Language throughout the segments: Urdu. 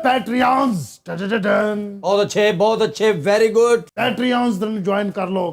ਪੈਟਰੀਅਨਸ ਬਹੁਤ ਅੱਛੇ ਵੈਰੀ ਗੁੱਡ ਪੈਟਰੀਅਨਸ ਨੂੰ ਜੁਆਇਨ ਕਰ ਲਓ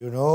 You know,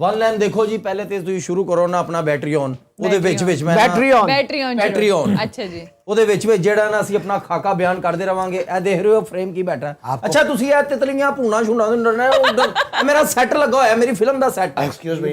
ਵਨ ਲਾਈਨ ਦੇਖੋ ਜੀ ਪਹਿਲੇ ਤੇ ਤੁਸੀਂ ਸ਼ੁਰੂ ਕਰੋ ਨਾ ਆਪਣਾ ਬੈਟਰੀ ਔਨ ਉਹਦੇ ਵਿੱਚ ਮੈਂ ਪੈਟਰੀਅਨ ਅੱਛਾ ਜੀ ਉਹਦੇ ਵਿੱਚ ਜਿਹੜਾ ਨਾ ਅਸੀਂ ਆਪਣਾ ਖਾਕਾ ਬਿਆਨ ਕਰਦੇ ਰਵਾਂਗੇ ਇਹ ਦੇਖ ਰਹੇ ਹੋ ਫਰੇਮ ਕੀ ਬੈਠਾ ਅੱਛਾ ਤੁਸੀਂ ਇਹ ਤਿਤਲੀਆਂ ਭੂਣਾ ਛੁਣਾ ਇਹ ਮੇਰਾ ਸੈੱਟ ਲੱਗਾ ਹੋਇਆ ਮੇਰੀ ਫਿਲਮ ਦਾ ਸੈੱਟ Excuse me.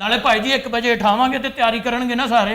ਨਾਲੇ ਭਾਈ ਜੀ 1 ਵਜੇ ਉਠਾਵਾਂਗੇ ਤੇ ਤਿਆਰੀ ਕਰਨਗੇ ਨਾ ਸਾਰੇ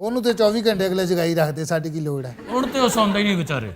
ਉਹਨੂੰ ਤੇ 24 ਘੰਟੇ ਅਗਲੇ ਜਗਾਈ ਰੱਖਦੇ ਸਾਡੀ ਕੀ ਲੋੜ ਹੈ ਹੁਣ ਤੇ ਉਹ ਸੌਂਦੇ ਹੀ ਨਹੀਂ ਵਿਚਾਰੇ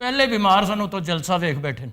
ਪਹਿਲੇ ਬਿਮਾਰ ਸਨ ਉਹ ਤੋਂ ਜਲਸਾ ਵੇਖ ਬੈਠੇ ਨੇ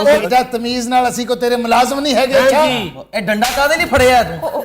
ਉਹ ਬੇਟਾ ਤਮੀਜ਼ ਨਾਲ ਅਸੀਂ ਕੋ ਤੇਰੇ ਮੁਲਾਜ਼ਮ ਨਹੀਂ ਹੈਗੇ ਅੱਛਾ ਇਹ ਡੰਡਾ ਕਾਦੇ ਲਈ ਫੜਿਆ ਤੂੰ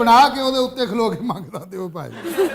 ਬਣਾ ਕੇ ਉਹਦੇ ਉੱਤੇ ਖਲੋ ਕੇ ਮੰਗਦਾ ਦਿਓ ਭਾਈ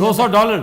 $200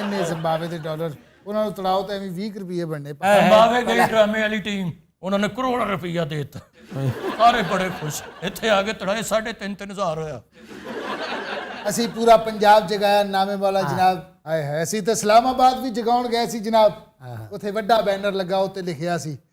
ਇੰਨੇ ਜ਼ਿੰਬਾਬਵੇ ਦੇ ਡਾਲਰ ਉਹਨਾਂ ਨੂੰ ਤੜਾਓ ਤਾਂ ਐਵੇਂ 20 ਰੁਪਏ ਬਣਨੇ ਬਾਵੇ ਗਈ ਡਰਾਮੇ ਵਾਲੀ ਟੀਮ ਉਹਨਾਂ ਨੇ ਕਰੋੜ ਰੁਪਈਆ ਦੇ ਦਿੱਤਾ ਸਾਰੇ ਬੜੇ ਖੁਸ਼ ਇੱਥੇ ਆ ਕੇ ਤੜਾਏ 3,500 ਹੋਇਆ ਅਸੀਂ ਪੂਰਾ ਪੰਜਾਬ ਜਗਾਇਆ ਨਾਮੇ ਵਾਲਾ ਜਨਾਬ ਆਏ ਹੈ ਅਸੀਂ ਤਾਂ ਇਸਲਾਮਾਬਾਦ ਵੀ ਜਗਾਉਣ ਗਏ ਸੀ ਜਨਾਬ ਉੱਥੇ ਵੱਡਾ ਬੈਨਰ ਲੱਗਾ ਉੱਤੇ ਲਿਖਿਆ ਸੀ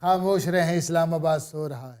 ਖਾਮੋਸ਼ ਰਹੇ ਇਸਲਾਮਾਬਾਦ ਸੋ ਰਹਾ ਹੈ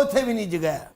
ਉੱਥੇ ਵੀ ਨਹੀਂ ਜਗਾਇਆ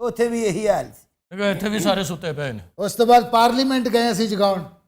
ਉੱਥੇ ਵੀ ਇਹੀ ਹਾਲ ਸੀ ਇੱਥੇ ਵੀ ਸਾਰੇ ਸੁੱਤੇ ਪਏ ਨੇ ਉਸ ਤੋਂ ਬਾਅਦ ਪਾਰਲੀਮੈਂਟ ਗਏ ਅਸੀਂ ਜਗਾਉਣ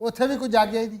ਉੱਥੇ ਵੀ ਕੋਈ ਜਾਗਿਆ ਹੀ ਨਹੀਂ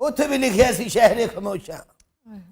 ਉੱਥੇ ਵੀ ਲਿਖਿਆ ਸੀ ਸ਼ਹਿਰ ਖਾਮੋਸ਼ਾ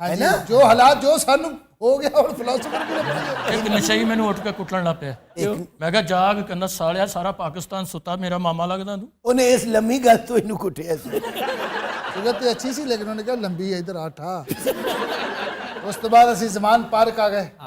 ਹਾਂਜੀ ਜੋ ਹਾਲਾਤ ਜੋ ਸਾਨੂੰ ਹੋ ਗਿਆ ਹੁਣ ਫਿਲਾਸਫਰ ਵੀ ਲੱਗੇ ਇੱਕ ਨਸ਼ਈ ਮੈਨੂੰ ਉੱਠ ਕੇ ਕੁੱਟਣ ਲੱਗ ਪਿਆ ਮੈਂ ਕਿਹਾ ਜਾਗ ਕਹਿੰਦਾ ਸਾਲਿਆ ਸਾਰਾ ਪਾਕਿਸਤਾਨ ਸੁੱਤਾ ਮੇਰਾ ਮਾਮਾ ਲੱਗਦਾ ਤੂੰ ਉਹਨੇ ਇਸ ਲੰਮੀ ਗੱਲ ਤੋਂ ਇਹਨੂੰ ਕੁੱਟਿਆ ਸੀ ਜਗਤ ਤੇ ਅੱਛੀ ਸੀ ਲੇਕਿਨ ਉਹਨੇ ਕਿਹਾ ਲੰਬੀ ਹੈ ਇਧਰ ਆਠਾ ਉਸ ਤੋਂ ਬਾਅਦ ਅਸੀਂ ਜ਼ਮਾਨ ਪਾਰਕ ਆ ਗਏ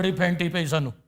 ਬੜੀ ਫੈਂਟੀ ਪਈ ਸਾਨੂੰ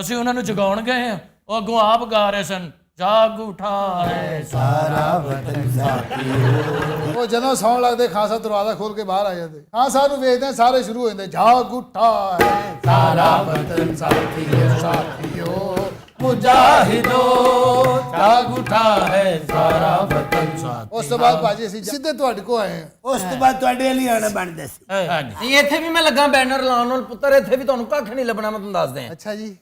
ਅਸੀਂ ਉਹਨਾਂ ਨੂੰ ਜਗਾਉਣ ਗਏ ਆ ਉਹ ਅੱਗੋਂ ਆਪ ਗਾ ਰਹੇ ਸਨ ਜਾਗ ਉਠਾ ਹੈ ਸਾਰਾ ਉਹ ਜਦੋਂ ਸੌਣ ਲੱਗਦੇ ਖਾਨ ਸਾਹਿਬ ਦਰਵਾਜ਼ਾ ਖੋਲ ਕੇ ਬਾਹਰ ਆ ਜਾਂਦੇ ਖਾਨ ਸਾਹਿਬ ਨੂੰ ਵੇਖਦੇ ਸਾਰੇ ਸ਼ੁਰੂ ਹੋ ਜਾਂਦੇ ਜਾਗ ਉੱਠਾ ਹੈ ਸਾਰਾ ਵਤਨ ਸਾਥੀਓ ਮੁਜਾਹਿਦੋ ਜਾਗ ਉਠਾ ਹੈ ਸਾਰਾ ਵਤਨ ਸਾਥ ਉਸ ਤੋਂ ਬਾਅਦ ਭਾਜੀ ਅਸੀਂ ਸਿੱਧੇ ਤੁਹਾਡੇ ਕੋ ਆਏ ਹਾਂ ਉਸ ਤੋਂ ਬਾਅਦ ਤੁਹਾਡੇ ਲਈ ਆਣਾ ਬਣਦਾ ਸੀ ਨਹੀਂ ਇੱਥੇ ਵੀ ਮੈਂ ਲੱਗਾ ਬੈਨਰ ਲਾਉਣ ਨਾਲ ਪੁੱਤਰ ਇੱਥੇ ਵੀ ਤੁਹਾਨੂੰ ਕੱਖ ਨਹੀਂ ਲੱਭਣਾ ਮੈਂ ਤੁਹਾਨੂੰ ਦੱਸ ਦਿਆਂ ਅੱਛਾ ਜੀ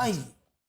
ਹਾਂ ਜੀ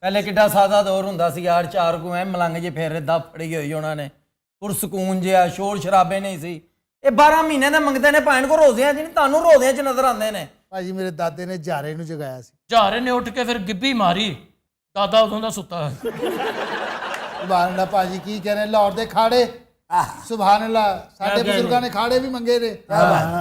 ਪਹਿਲੇ ਕਿੱਡਾ ਸਾਦਾ ਦੌਰ ਹੁੰਦਾ ਸੀ ਯਾਰ, ਚਾਰ ਕੋ ਐ ਮਲੰਗ ਜੇ ਫੇਰ ਦਾ ਫੜੀ ਹੋਈ ਉਹਨਾਂ ਨੇ, ਪੁਰਸਕੂਨ ਜਿਹਾ, ਸ਼ੋਰ ਸ਼ਰਾਬੇ ਨਹੀਂ ਸੀ। ਇਹ 12 ਮਹੀਨੇ ਦੇ ਮੰਗਦੇ ਨੇ ਭੈਣ ਕੋ ਰੋਜ਼ਿਆਂ ਚ ਨਹੀਂ, ਤੁਹਾਨੂੰ ਰੋਜ਼ਿਆਂ ਚ ਨਜ਼ਰ ਆਉਂਦੇ ਨੇ। ਭਾਜੀ ਮੇਰੇ ਦਾਦੇ ਨੇ ਜਾਰੇ ਨੂੰ ਜਗਾਇਆ ਸੀ। ਝਾਰੇ ਨੇ ਉੱਠ ਕੇ ਫਿਰ ਗਿੱਬੀ ਮਾਰੀ, ਦਾਦਾ ਉਦੋਂ ਦਾ ਸੁੱਤਾ ਹੈ। ਸੁਭਾਨ ਅੱਲਾਹ ਭਾਜੀ, ਕੀ ਕਹਿ ਰਹੇ ਲਾਹੌਰ ਦੇ ਖਾੜੇ, ਸੁਭਾਨ ਅੱਲਾਹ, ਸਾਡੇ ਬਜ਼ੁਰਗਾਂ ਨੇ ਖਾੜੇ ਵੀ ਮੰਗੇ ਨੇ,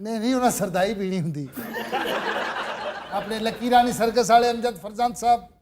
ਨਹੀਂ ਨਹੀਂ, ਉਹਨਾਂ ਸਰਦਾਈ ਪੀਣੀ ਹੁੰਦੀ। ਆਪਣੇ ਲੱਕੀ ਰਾਣੀ ਸਰਕਸ ਵਾਲੇ ਅਮਜਦ ਫਰਜ਼ੰਦ ਸਾਹਿਬ,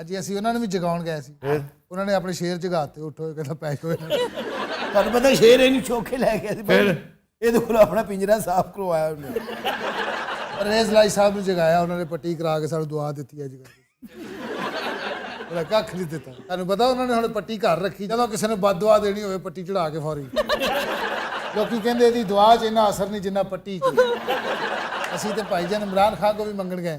ਅੱਜ ਅਸੀਂ ਉਹਨਾਂ ਨੂੰ ਵੀ ਜਗਾਉਣ ਗਏ ਸੀ। ਉਹਨਾਂ ਨੇ ਆਪਣੇ ਸ਼ੇਰ ਜਗਾਤੇ, ਉੱਠੋ ਕਹਿੰਦਾ ਪੈਸੇ ਹੋਏ। ਤੁਹਾਨੂੰ ਪਤਾ ਸ਼ੇਰ ਇਹਨੂੰ ਚੋਕੇ ਲੈ ਗਿਆ ਸੀ। ਫਿਰ? ਇਹਦੇ ਕੋਲ ਆਪਣਾ ਪਿੰਜਰਾ ਸਾਫ਼ ਕਰਵਾਇਆ ਉਹਨੇ। ਰੇਜ਼ ਲਾਈ ਸਾਹਿਬ ਨੂੰ ਜਗਾਇਆ, ਉਹਨਾਂ ਨੇ ਪੱਟੀ ਕਰਾ ਕੇ ਸਾਨੂੰ ਦੁਆ ਦਿੱਤੀ ਅੱਜ ਉਹਦਾ ਕੱਖ ਨਹੀਂ ਦਿੱਤਾ। ਤੁਹਾਨੂੰ ਪਤਾ ਉਹਨਾਂ ਨੇ ਹੁਣ ਪੱਟੀ ਘਰ ਰੱਖੀ, ਜਦੋਂ ਕਿਸੇ ਨੇ ਬਦ ਦੁਆ ਦੇਣੀ ਹੋਵੇ ਪੱਟੀ ਚੜਾ ਕੇ ਫੌਰੀ। ਲੋਕੀ ਕਹਿੰਦੇ ਇਹਦੀ ਦੁਆ 'ਚ ਇੰਨਾ ਅਸਰ ਨਹੀਂ ਜਿੰਨਾ ਪੱਟੀ 'ਚ। ਅਸੀਂ ਤੇ ਭਾਈ ਜਾਨ ਇਮਰਾਨ ਖਾਨ ਕੋ ਵੀ ਮੰਗਣ ਗਏ,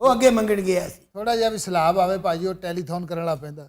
ਉਹ ਅੱਗੇ ਮੰਗਣ ਗਿਆ ਸੀ। ਥੋੜਾ ਜਿਹਾ ਵੀ ਸਲਾਬ ਆਵੇ ਭਾਜੀ, ਉਹ ਟੈਲੀਥੋਨ ਕਰਨ ਲੱਗ ਪੈਂਦਾ।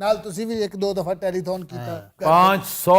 ਨਾਲ ਤੁਸੀਂ ਵੀ ਇੱਕ ਦੋ ਦਫਾ ਟੈਲੀਥੋਨ ਕੀਤਾ। 500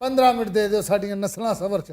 15 ਮਿੰਟ ਦੇ ਦਿਓ, ਸਾਡੀਆਂ ਨਸਲਾਂ ਸਬਰ ਚ।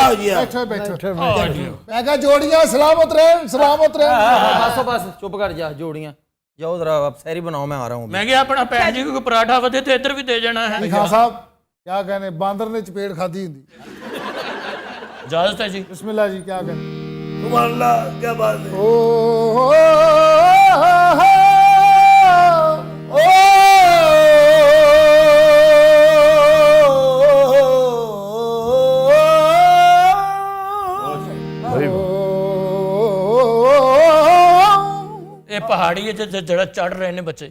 ਆਓ ਜੀ ਆਓ। ਬੈਠੋ ਬੈਠੋ। ਮੈਂ ਕਿਹਾ ਜੋੜੀਆਂ ਸਲਾਮਤ ਰਹਿਣ, ਸਲਾਮਤ ਰਹਿਣ। ਬਸ ਬਸ ਚੁੱਪ ਕਰ ਜਾ, ਜੋੜੀਆਂ ਜਾਓ ਜ਼ਰਾ ਸੈਰੀ ਬਣਾਓ, ਮੈਂ ਆ ਰਹਾ ਹੂੰ। ਮੈਂ ਕਿਹਾ ਆਪਣਾ ਭੈਣ ਜੀ ਕੋਈ ਪਰਾਠਾ ਵਧੇ ਤੇ ਇੱਧਰ ਵੀ ਦੇ ਜਾਣਾ ਹੈ। ਖਾਨ ਸਾਹਿਬ ਕਿਆ ਕਹਿੰਦੇ, ਬਾਂਦਰ ਨੇ ਚਪੇੜ ਖਾਦੀ ਹੁੰਦੀ। ਇਜਾਜ਼ਤ ਹੈ ਜੀ। ਬਿਸਮਿਲ੍ਲਾ ਜੀ, ਕਿਆ ਕਹਿੰਦੇ? ਸੁਭਾਨ ਅੱਲਾਹ, ਕੀ ਬਾਤ ਹੈ। ਓ ਇਹ ਪਹਾੜੀ ਹੈ ਜਿਹੜਾ ਚੜ ਰਹੇ ਨੇ ਬੱਚੇ।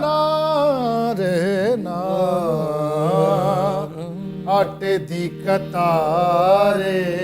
ਨਾ ਰੇ ਨਾ ਆਟੇ ਦੀ ਕਤਾਰੇ,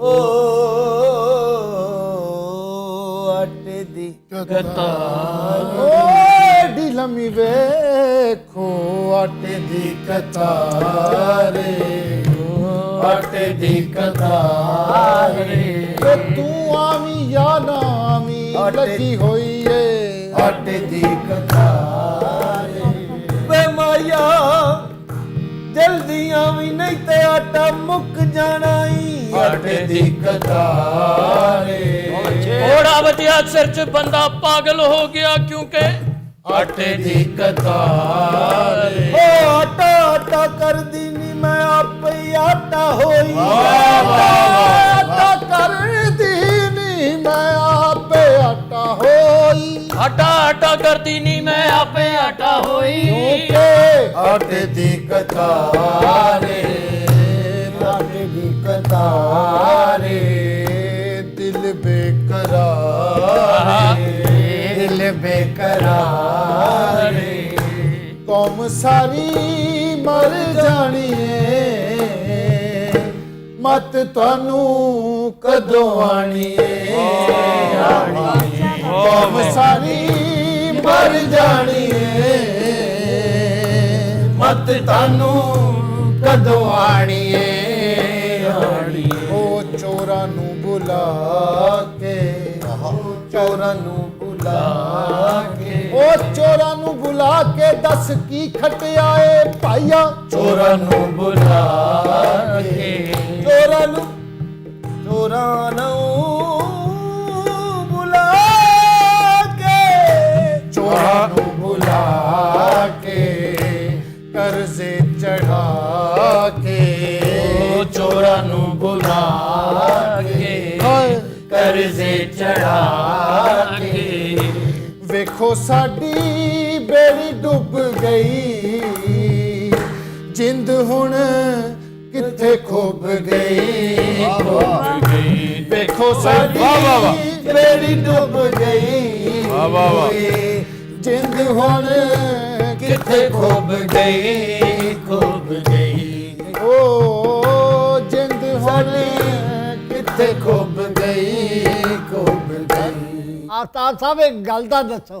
ਓ ਆਟੇ ਦੀ ਓ ਏਡੀ ਲੰਮੀ ਵੇਖੋ ਆਟੇ ਦੀ ਕਤਾਰੇ, ਆਟੇ ਦੀ ਕਤਾਰੇ। ਵੇ ਤੂੰ ਆਵੀਂ ਜਾਂ ਨਾ ਆਵੀਂ, ਲੱਗੀ ਹੋਈ ਏ ਆਟੇ ਦੀ ਕਤਾਰੇ। ਵੇ ਮਾਇਆ ਜਲਦੀ ਆਵੀਂ, ਨਹੀਂ ਤੇ ਆਟਾ ਮੁੱਕ ਜਾਣਾ ਈ ਆਟੇ ਦੀ ਕਤਾਰੇ। ਥੋੜਾ ਬਚਿਆ ਸਿਰ 'ਚ ਬੰਦਾ ਪਾਗਲ ਹੋ ਗਿਆ, ਕਿਉਂਕਿ ਆਟੇ ਦੀ ਕਤਾਰੇ। ਓ ਆਟਾ ਆਟਾ ਕਰਦੀ ਨੀ ਮੈਂ ਆਪੇ ਆਟਾ ਹੋਈ। ਆਟਾ ਕਰਦੀ ਨੀ ਮੈਂ ਆਪੇ ਆਟਾ ਹੋਈ। ਆਟਾ ਆਟਾ ਕਰਦੀ ਨਹੀਂ ਮੈਂ ਆਪੇ ਆਟਾ ਹੋਈ। ਆਟੇ ਦੀ ਕਤਾਰੇ, ਆਟੇ ਦੀ ਕਤਾਰੇ। ਦਿਲ ਬੇਕਰਾਰੇ, ਦਿਲ ਬੇਕਰਾਰੇ। ਕੌਮ ਸਾਰੀ ਮਰ ਜਾਣੀ ਏ, ਮਤ ਤੁਹਾਨੂੰ ਕਦੋਂ ਆਣੀ ਏ। ਕੌਮ ਸਾਰੀ ਮਰ ਜਾਣੀ ਏ, ਮਤ ਤੁਹਾਨੂੰ ਕਦੋਂ ਆਣੀ ਏ। ਉਹ ਚੋਰਾਂ ਨੂੰ ਬੁਲਾ ਕੇ, ਚੋਰਾਂ ਨੂੰ ਬੁਲਾ ਕੇ, ਉਹ ਚੋਰਾਂ ਨੂੰ ਬੁਲਾ ਕੇ ਦੱਸ ਕੀ ਖਟਿਆ ਏ ਭਾਈਆ। ਚੋਰਾਂ ਨੂੰ ਬੁਲਾ ਕੇ, ਚੋਰਾਂ ਨੂੰ ਬੁਲਾ ਕੇ, ਚੋਰਾਂ ਨੂੰ ਬੁਲਾ ਕੇ, ਕਰਜ਼ੇ ਚੜਾ ਕੇ, ਚੋਰਾਂ ਨੂੰ ਬੁਲਾ ਕੇ, ਕਰਜ਼ੇ ਚੜਾ ਕੇ। ਵੇਖੋ ਸਾਡੀ ਬੇੜੀ ਡੁੱਬ ਗਈ, ਜਿੰਦ ਹੁਣ ਕਿੱਥੇ ਖੁੱਭ ਗਈ। ਵੇਖੋ ਸਾਡੀ ਬੇੜੀ ਡੁੱਬ ਗਈ, ਜਿੰਦ ਹੁਣ ਕਿੱਥੇ ਖੁੱਭ ਗਈ ਓ ਜਿੰਦ ਹੁਣ ਕਿੱਥੇ ਖੁੱਭ ਗਈ ਆਸਤਾਦ ਸਾਹਿਬ ਇੱਕ ਗੱਲ ਤਾਂ ਦੱਸੋ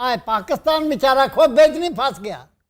ਆਏ ਪਾਕਿਸਤਾਨ ਵਿਚਾਰਾ ਖੋਬੇ 'ਚ ਨਹੀਂ ਫਸ ਗਿਆ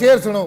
ਸ਼ੇਰ ਸੁਣੋ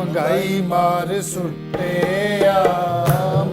ਮੰਗਾਈ ਮਾਰ ਸੁੱਟਿਆ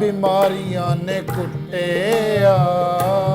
ਬਿਮਾਰੀਆਂ ਨੇ ਕੁੱਟਿਆ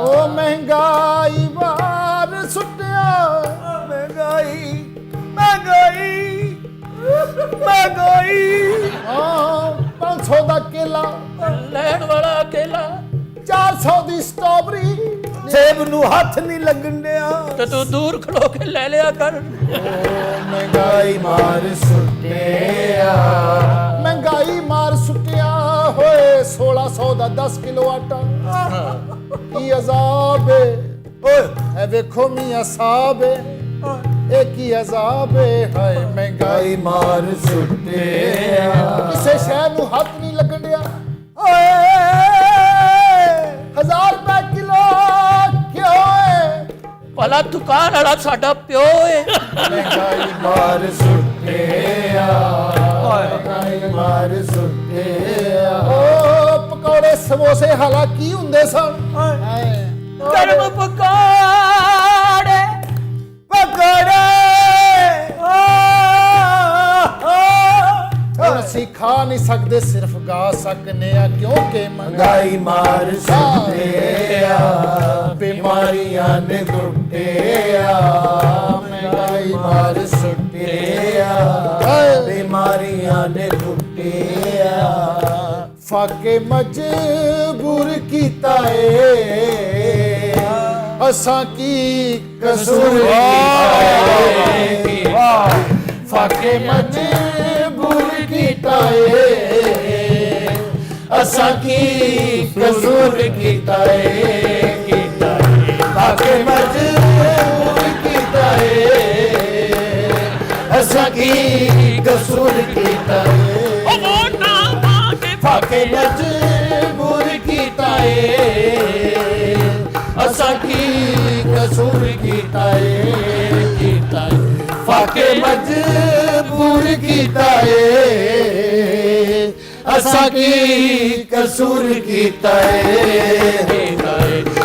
ਓ ਮਹਿੰਗਾਈ ਮਾਰ ਸੁੱਟਿਆ ਮਹਿੰਗਾਈ ਹਾਂ 500 ਦਾ ਕੇਲਾ ਲੈਣ ਵਾਲਾ ਅਕੇਲਾ 400 ਦੀ ਸਟ੍ਰਾਬਰੀ ਸੇਬ ਨੂੰ ਹੱਥ ਨਹੀਂ ਲੱਗਣ ਡਿਆ ਤੇ ਤੂੰ ਦੂਰ ਖੜੋ ਕੇ ਲੈ ਲਿਆ ਕਰ। ਮਹਿੰਗਾਈ ਮਾਰ ਸੁੱਟਿਆ ਮਹਿੰਗਾਈ ਮਾਰ ਸੁੱਟਿਆ ਹੋਏ 1600 ਦਾ 10 ਕਿਲੋ ਆਟਾ ਕੀ ਅਜ਼ਾਬ ਏ ਓਏ ਐ ਵੇਖੋ ਮੀਆਂ ਸਾਹਿਬ ਇਹ ਕੀ ਅਜ਼ਾਬ ਏ ਹਾਏ ਮਹਿੰਗਾਈ ਮਾਰ ਸੁੱਟਿਆ ਕਿਸੇ ਸ਼ੈ ਨੂੰ ਹੱਥ ਨਹੀਂ ਲੱਗਣ ਡਿਆ ਓਏ 1000 ਰੁਪਏ ਕਿਲੋ ਕਿਉਂ ਏ ਭਲਾ ਦੁਕਾਨ ਵਾਲਾ ਸਾਡਾ ਪਿਓ ਏ। ਮਹਿੰਗਾਈ ਮਾਰ ਸੁੱਟਿਆ ਮਹਿੰਗਾਈ ਮਾਰ ਸੁੱਟਿਆ ਓ ਪਕੌੜੇ ਸਮੋਸੇ ਹਾਲਾ ਕੀ ਹੁੰਦੇ ਸਨ ਗਰਮ ਪਕਾੜੇ ਹੁਣ ਅਸੀਂ ਖਾ ਨਹੀਂ ਸਕਦੇ ਸਿਰਫ ਗਾ ਸਕਨੇ ਆ ਕਿਉਂਕਿ ਮਹਿੰਗਾਈ ਮਾਰ ਸੁੱਟਿਆ ਬਿਮਾਰੀਆਂ ਨੇ ਕੁੱਟਿਆ ਮਹਿੰਗਾਈ ਮਾਰ ਸੁੱਟਿਆ ਬਿਮਾਰੀਆਂ ਨੇ ਕੁੱਟਿਆ ਫਾਕੇ ਮਜਬੂਰ ਕੀਤਾ ਏ ਅਸਾਂ ਕੀ ਕਸੂਰ ਫਾਕੇ ਮਜਬੂਰ ਕੀਤਾ ਏ ਅਸਾਂ ਕੀ ਕਸੂਰ ਕੀਤਾ ਏ ਫਾਕੇ ਮਜਬੂਰ ਕੀਤਾ ਏ ਅਸਾਂ ਕੀ ਕਸੂਰ ਕੀਤਾ ਏ ਫਾਕੇ ਮਜਬੂਰ ਕੀਤਾ ਏ ਅਸਾਂ ਕੀ ਕਸੂਰ ਕੀਤਾ ਏ ਫਾਕੇ ਮਜਬੂਰ ਕੀਤਾ ਏ ਅਸਾਂ ਕੀ ਕਸੂਰ ਕੀਤਾ ਏ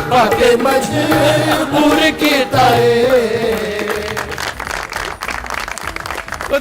ਫਾਕੇ ਮਜਬੂਰ ਕੀਤਾ ਏ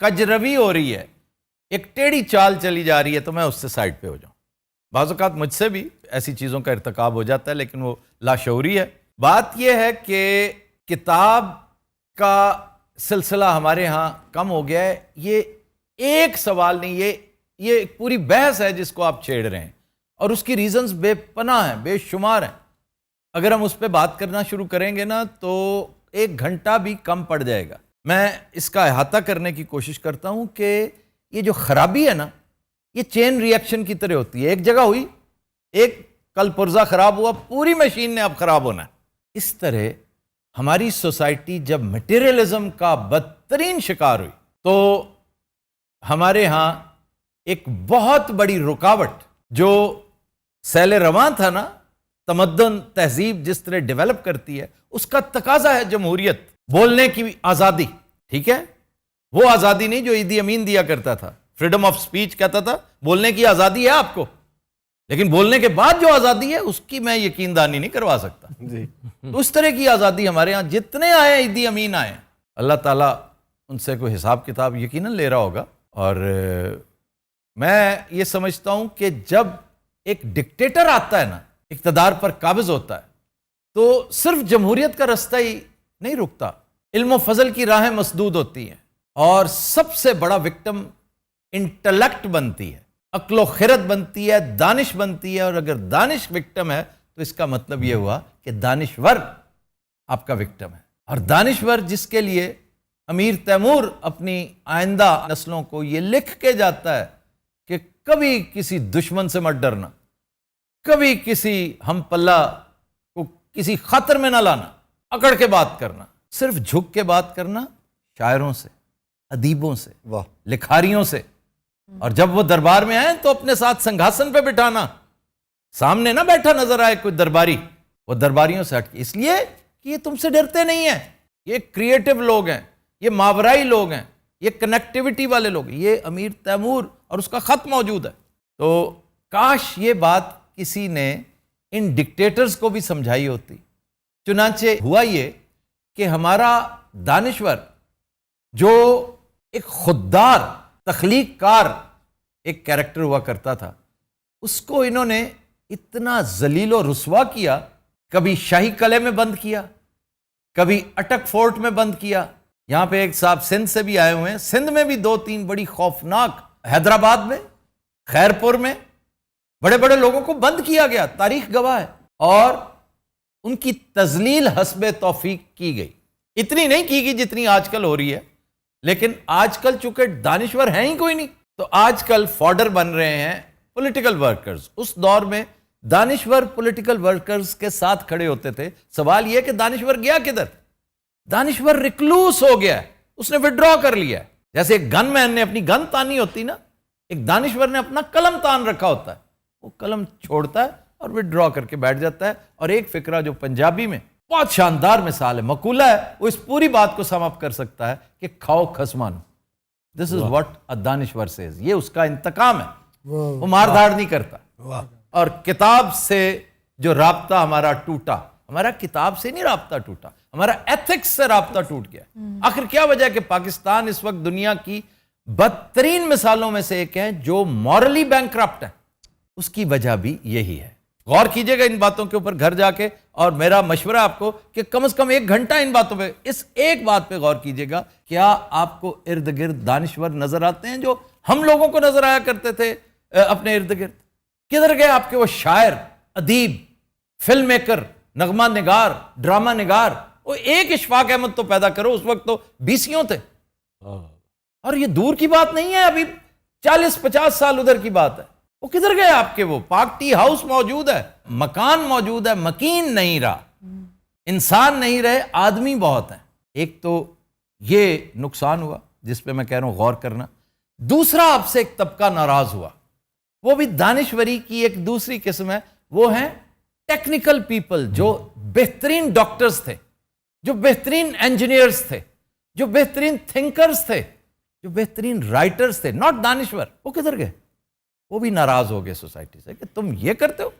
کجروی ہو رہی ہے, ایک ٹیڑھی چال چلی جا رہی ہے, تو میں اس سے سائڈ پہ ہو جاؤں. بعض اوقات مجھ سے بھی ایسی چیزوں کا ارتکاب ہو جاتا ہے, لیکن وہ لاشعوری ہے. بات یہ ہے کہ کتاب کا سلسلہ ہمارے ہاں کم ہو گیا ہے. یہ ایک سوال نہیں, یہ ایک پوری بحث ہے جس کو آپ چھیڑ رہے ہیں, اور اس کی ریزنز بے پناہ ہیں, بے شمار ہیں. اگر ہم اس پہ بات کرنا شروع کریں گے نا تو 1 گھنٹہ بھی کم پڑ جائے گا. میں اس کا احاطہ کرنے کی کوشش کرتا ہوں کہ یہ جو خرابی ہے نا, یہ چین ری ایکشن کی طرح ہوتی ہے. ایک جگہ ہوئی, ایک کل پرزا خراب ہوا, پوری مشین نے اب خراب ہونا ہے. اس طرح ہماری سوسائٹی جب مٹیریلزم کا بدترین شکار ہوئی تو ہمارے ہاں ایک بہت بڑی رکاوٹ, جو سیل رواں تھا نا, تمدن تہذیب جس طرح ڈیولپ کرتی ہے, اس کا تقاضا ہے جمہوریت, بولنے کی آزادی. ٹھیک ہے, وہ آزادی نہیں جو عیدی امین دیا کرتا تھا, فریڈم آف سپیچ کہتا تھا, بولنے کی آزادی ہے آپ کو, لیکن بولنے کے بعد جو آزادی ہے اس کی میں یقین دانی نہیں کروا سکتا. تو اس طرح کی آزادی ہمارے ہاں جتنے آئے, عیدی امین آئے, اللہ تعالیٰ ان سے کوئی حساب کتاب یقیناً لے رہا ہوگا. اور میں یہ سمجھتا ہوں کہ جب ایک ڈکٹیٹر آتا ہے نا, اقتدار پر قابض ہوتا ہے, تو صرف جمہوریت کا رستہ ہی نہیں رکتا, علم و فضل کی راہیں مسدود ہوتی ہیں, اور سب سے بڑا وکٹم انٹلیکٹ بنتی ہے, عقل و خرد بنتی ہے, دانش بنتی ہے. اور اگر دانش وکٹم ہے تو اس کا مطلب یہ ہوا کہ دانشور آپ کا وکٹم ہے. اور دانشور جس کے لیے امیر تیمور اپنی آئندہ نسلوں کو یہ لکھ کے جاتا ہے کہ کبھی کسی دشمن سے مت ڈرنا, کبھی کسی ہم پلہ کو کسی خطر میں نہ لانا, اکڑ کے بات کرنا, صرف جھک کے بات کرنا, شاعروں سے, ادیبوں سے, لکھاریوں سے. اور جب وہ دربار میں آئیں تو اپنے ساتھ سنگھاسن پہ بٹھانا, سامنے نہ بیٹھا نظر آئے کوئی درباری, وہ درباریوں سے ہٹ کے, اس لیے کہ یہ تم سے ڈرتے نہیں ہیں, یہ کریٹو لوگ ہیں, یہ ماورائی لوگ ہیں, یہ کنیکٹیوٹی والے لوگ ہیں. یہ امیر تیمور اور اس کا خط موجود ہے. تو کاش یہ بات کسی نے ان ڈکٹیٹرز کو بھی سمجھائی ہوتی. چنانچہ ہوا یہ کہ ہمارا دانشور جو ایک خوددار تخلیق کار ایک کیریکٹر ہوا کرتا تھا, اس کو انہوں نے اتنا ذلیل و رسوا کیا, کبھی شاہی قلعے میں بند کیا, کبھی اٹک فورٹ میں بند کیا. یہاں پہ ایک صاحب سندھ سے بھی آئے ہوئے ہیں, سندھ میں بھی 2-3 بڑی خوفناک, حیدرآباد میں, خیرپور میں بڑے بڑے لوگوں کو بند کیا گیا, تاریخ گواہ ہے. اور ان کی تذلیل حسب توفیق کی گئی, اتنی نہیں کی گئی جتنی آج کل ہو رہی ہے. لیکن آج کل چونکہ دانشور ہیں ہی کوئی نہیں, تو آج کل فوڈر بن رہے ہیں پولیٹیکل ورکرز. اس دور میں دانشور پولیٹیکل ورکرز کے ساتھ کھڑے ہوتے تھے. سوال یہ کہ دانشور گیا کدھر؟ دانشور ریکلوس ہو گیا ہے, اس نے وڈرا کر لیا ہے. جیسے ایک گن مین نے اپنی گن تانی ہوتی نا, ایک دانشور نے اپنا قلم تان رکھا ہوتا ہے, وہ قلم چھوڑتا ہے اور وڈرا کر کے بیٹھ جاتا ہے. اور ایک فقرہ جو پنجابی میں بہت شاندار مثال ہے, مقولہ ہے, وہ اس پوری بات کو سم اپ کر سکتا ہے کہ کھاؤ خسمانو, دس از واٹ اے دانشور سیز. یہ اس کا انتقام ہے, وہ مار دھاڑ نہیں کرتا. اور کتاب سے جو رابطہ ہمارا ٹوٹا, ہمارا کتاب سے نہیں رابطہ ٹوٹا, ہمارا ایتھکس سے رابطہ ٹوٹ گیا. آخر کیا وجہ ہے کہ پاکستان اس وقت دنیا کی بدترین مثالوں میں سے ایک ہے جو مورلی بینکرپٹ ہے؟ اس کی وجہ بھی یہی ہے. غور کیجئے گا ان باتوں کے اوپر گھر جا کے, اور میرا مشورہ آپ کو کہ کم از کم 1 گھنٹہ ان باتوں پہ, اس ایک بات پہ غور کیجئے گا. کیا آپ کو ارد گرد دانشور نظر آتے ہیں جو ہم لوگوں کو نظر آیا کرتے تھے اپنے ارد گرد؟ کدھر گئے آپ کے وہ شاعر, ادیب, فلم میکر, نغمہ نگار, ڈرامہ نگار؟ وہ ایک اشفاق احمد تو پیدا کرو, اس وقت تو 20 تھے. اور یہ دور کی بات نہیں ہے, ابھی 40-50 سال ادھر کی بات ہے. وہ کدھر گئے آپ کے؟ وہ پاک ٹی ہاؤس موجود ہے, مکان موجود ہے, مکین نہیں رہا, انسان نہیں رہے, آدمی بہت ہیں. ایک تو یہ نقصان ہوا جس پہ میں کہہ رہا ہوں غور کرنا. دوسرا, آپ سے ایک طبقہ ناراض ہوا, وہ بھی دانشوری کی ایک دوسری قسم ہے. وہ ہیں ٹیکنیکل پیپل, جو بہترین ڈاکٹرز تھے, جو بہترین انجینئرز تھے, جو بہترین تھنکرز تھے, جو بہترین رائٹرز تھے, ناٹ دانشور. وہ کدھر گئے؟ وہ بھی ناراض ہو گئے سوسائٹی سے کہ تم یہ کرتے ہو,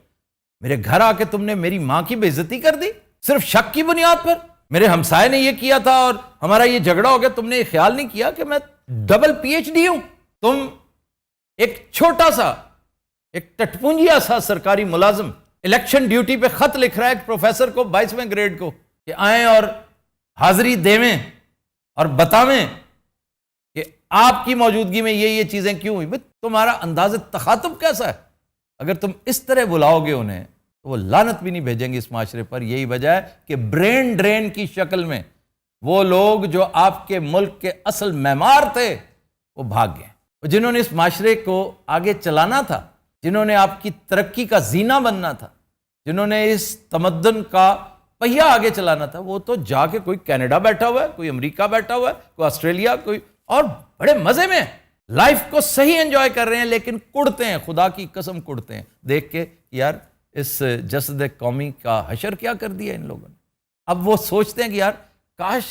میرے گھر آ کے تم نے میری ماں کی بے عزتی کر دی صرف شک کی بنیاد پر. میرے ہمسائے نے یہ کیا تھا اور ہمارا یہ جھگڑا ہو گیا. تم نے یہ خیال نہیں کیا کہ میں ڈبل PhD ہوں. تم ایک چھوٹا سا ایک ٹٹپونجیا سا سرکاری ملازم الیکشن ڈیوٹی پہ خط لکھ رہا ہے ایک پروفیسر کو 22ویں گریڈ کو کہ آئیں اور حاضری دیویں اور بتاویں کہ آپ کی موجودگی میں یہ چیزیں کیوں ہوئی. بھئی تمہارا انداز تخاطب کیسا ہے؟ اگر تم اس طرح بلاؤ گے انہیں تو وہ لعنت بھی نہیں بھیجیں گے اس معاشرے پر. یہی وجہ ہے کہ برین ڈرین کی شکل میں وہ لوگ جو آپ کے ملک کے اصل معمار تھے وہ بھاگ گئے. جنہوں نے اس معاشرے کو آگے چلانا تھا, جنہوں نے آپ کی ترقی کا زینہ بننا تھا, جنہوں نے اس تمدن کا پہیہ آگے چلانا تھا, وہ تو جا کے کوئی کینیڈا بیٹھا ہوا ہے, کوئی امریکہ بیٹھا ہوا ہے, کوئی آسٹریلیا, کوئی اور بڑے مزے میں لائف کو صحیح انجوائے کر رہے ہیں, لیکن کڑتے ہیں, خدا کی قسم کڑتے ہیں دیکھ کے یار اس جسد قومی کا حشر کیا کر دیا ان لوگوں نے. اب وہ سوچتے ہیں کہ یار کاش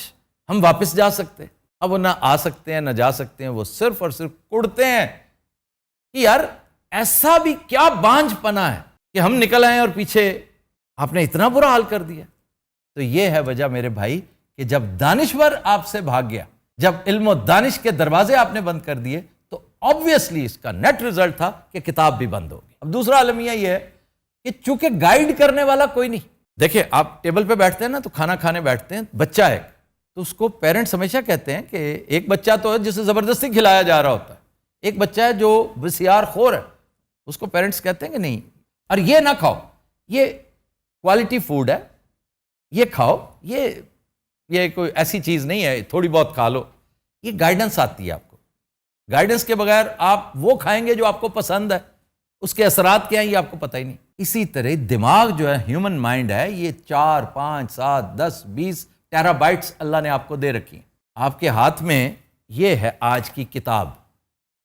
ہم واپس جا سکتے. اب وہ نہ آ سکتے ہیں نہ جا سکتے ہیں, وہ صرف اور صرف کڑتے ہیں کہ یار ایسا بھی کیا بانجھ پنا ہے کہ ہم نکل آئے اور پیچھے آپ نے اتنا برا حال کر دیا. تو یہ ہے وجہ میرے بھائی کہ جب دانشور آپ سے بھاگ گیا, جب علم و دانش کے دروازے آپ نے بند کر دیے, تو آبویسلی اس کا نیٹ رزلٹ تھا کہ کتاب بھی بند ہوگی. اب دوسرا المیہ یہ ہے کہ چونکہ گائیڈ کرنے والا کوئی نہیں. دیکھیں آپ ٹیبل پہ بیٹھتے ہیں نا, تو کھانا کھانے بیٹھتے ہیں, بچہ ہے تو اس کو پیرنٹس ہمیشہ کہتے ہیں کہ ایک بچہ تو ہے جسے زبردستی کھلایا جا رہا ہوتا ہے, ایک بچہ ہے جو بسیار خور ہے, اس کو پیرنٹس کہتے ہیں کہ نہیں اور یہ نہ کھاؤ, یہ کوالٹی فوڈ ہے, یہ کھاؤ, یہ کوئی ایسی چیز نہیں ہے, تھوڑی بہت کھا لو. یہ گائیڈنس آتی ہے آپ کو. گائیڈنس کے بغیر آپ وہ کھائیں گے جو آپ کو پسند ہے, اس کے اثرات کیا ہیں یہ آپ کو پتہ ہی نہیں. اسی طرح دماغ جو ہے, ہیومن مائنڈ ہے, یہ 4 5 7 10 20 ٹیرا بائٹس اللہ نے آپ کو دے رکھی ہیں. آپ کے ہاتھ میں یہ ہے آج کی کتاب,